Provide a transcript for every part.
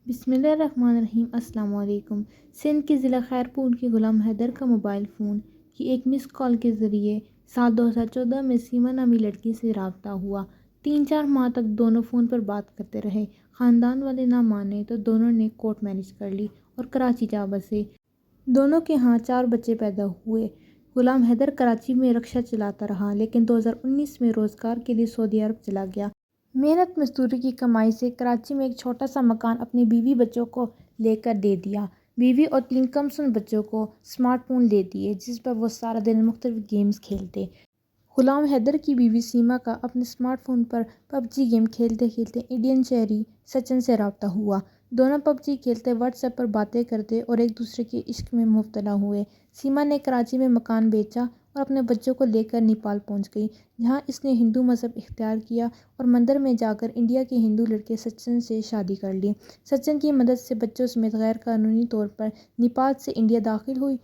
بسم اللہ الرحمن الرحیم۔ السلام علیکم۔ سندھ کے ضلع خیرپور کے غلام حیدر کا موبائل فون کی ایک مس کال کے ذریعے سال 2014 میں سیما نامی لڑکی سے رابطہ ہوا۔ 3-4 ماہ تک دونوں فون پر بات کرتے رہے۔ خاندان والے نہ مانے تو دونوں نے کورٹ میرج کر لی اور کراچی جا بسے۔ دونوں کے ہاں 4 بچے پیدا ہوئے۔ غلام حیدر کراچی میں رکشہ چلاتا رہا لیکن 2019 میں روزگار کے لیے سعودی عرب چلا گیا۔ محنت مزدوری کی کمائی سے کراچی میں ایک چھوٹا سا مکان اپنی بیوی بچوں کو لے کر دے دیا۔ بیوی اور 3 کمسن بچوں کو اسمارٹ فون دے دیے جس پر وہ سارا دن مختلف گیمز کھیلتے۔ غلام حیدر کی بیوی سیما کا اپنے اسمارٹ فون پر پب جی گیم کھیلتے کھیلتے انڈین شہری سچن سے رابطہ ہوا۔ دونوں پب جی کھیلتے، واٹس ایپ پر باتیں کرتے اور ایک دوسرے کے عشق میں مبتلا ہوئے۔ سیما نے کراچی میں مکان بیچا اور اپنے بچوں کو لے کر نیپال پہنچ گئی جہاں اس نے ہندو مذہب اختیار کیا اور مندر میں جا کر انڈیا کے ہندو لڑکے سچن سے شادی کر لی۔ سچن کی مدد سے بچوں سمیت غیر قانونی طور پر نیپال سے انڈیا داخل ہوئی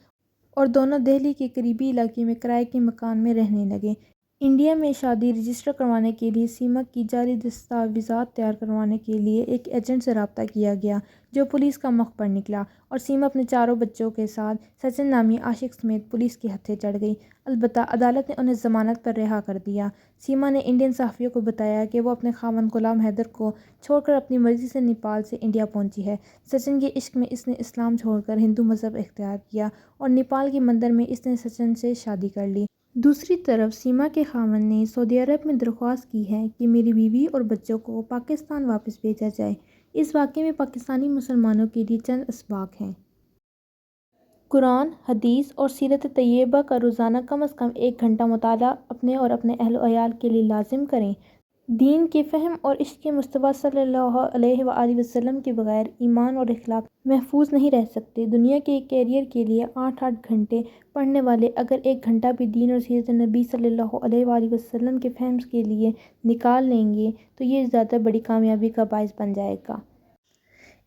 اور دونوں دہلی کے قریبی علاقے میں کرائے کے مکان میں رہنے لگے۔ انڈیا میں شادی رجسٹر کروانے کے لیے سیما کی جعلی دستاویزات تیار کروانے کے لیے ایک ایجنٹ سے رابطہ کیا گیا جو پولیس کا مخبر نکلا اور سیما اپنے 4 بچوں کے ساتھ سچن نامی عاشق سمیت پولیس کے ہتھے چڑھ گئی۔ البتہ عدالت نے انہیں ضمانت پر رہا کر دیا۔ سیما نے انڈین صحافیوں کو بتایا کہ وہ اپنے خاوند غلام حیدر کو چھوڑ کر اپنی مرضی سے نیپال سے انڈیا پہنچی ہے۔ سچن کے عشق میں اس نے اسلام چھوڑ کر ہندو مذہب اختیار کیا اور نیپال کے مندر میں اس نے سچن سے شادی کر لی۔ دوسری طرف سیما کے خاوند نے سعودی عرب میں درخواست کی ہے کہ میری بیوی اور بچوں کو پاکستان واپس بھیجا جائے۔ اس واقعے میں پاکستانی مسلمانوں کے لیے چند اسباق ہیں۔ قرآن، حدیث اور سیرت طیبہ کا روزانہ کم از کم 1 گھنٹہ مطالعہ اپنے اور اپنے اہل و عیال کے لیے لازم کریں۔ دین کے فہم اور عشق مصطفیٰ صلی اللہ علیہ وآلہ وسلم کے بغیر ایمان اور اخلاق محفوظ نہیں رہ سکتے۔ دنیا کے کیریئر کے لیے 8-8 گھنٹے پڑھنے والے اگر 1 گھنٹہ بھی دین اور سیرت نبی صلی اللہ علیہ وآلہ وسلم کے فہم کے لیے نکال لیں گے تو یہ زیادہ بڑی کامیابی کا باعث بن جائے گا۔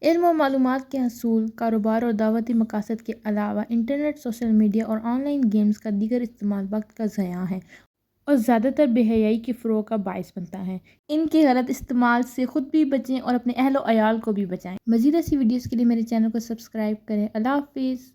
علم و معلومات کے حصول، کاروبار اور دعوتی مقاصد کے علاوہ انٹرنیٹ، سوشل میڈیا اور آن لائن گیمز کا دیگر استعمال وقت کا ضیاع ہے اور زیادہ تر بے حیائی کے فروغ کا باعث بنتا ہے۔ ان کے غلط استعمال سے خود بھی بچیں اور اپنے اہل و عیال کو بھی بچائیں۔ مزید ایسی ویڈیوز کے لیے میرے چینل کو سبسکرائب کریں۔ اللہ حافظ۔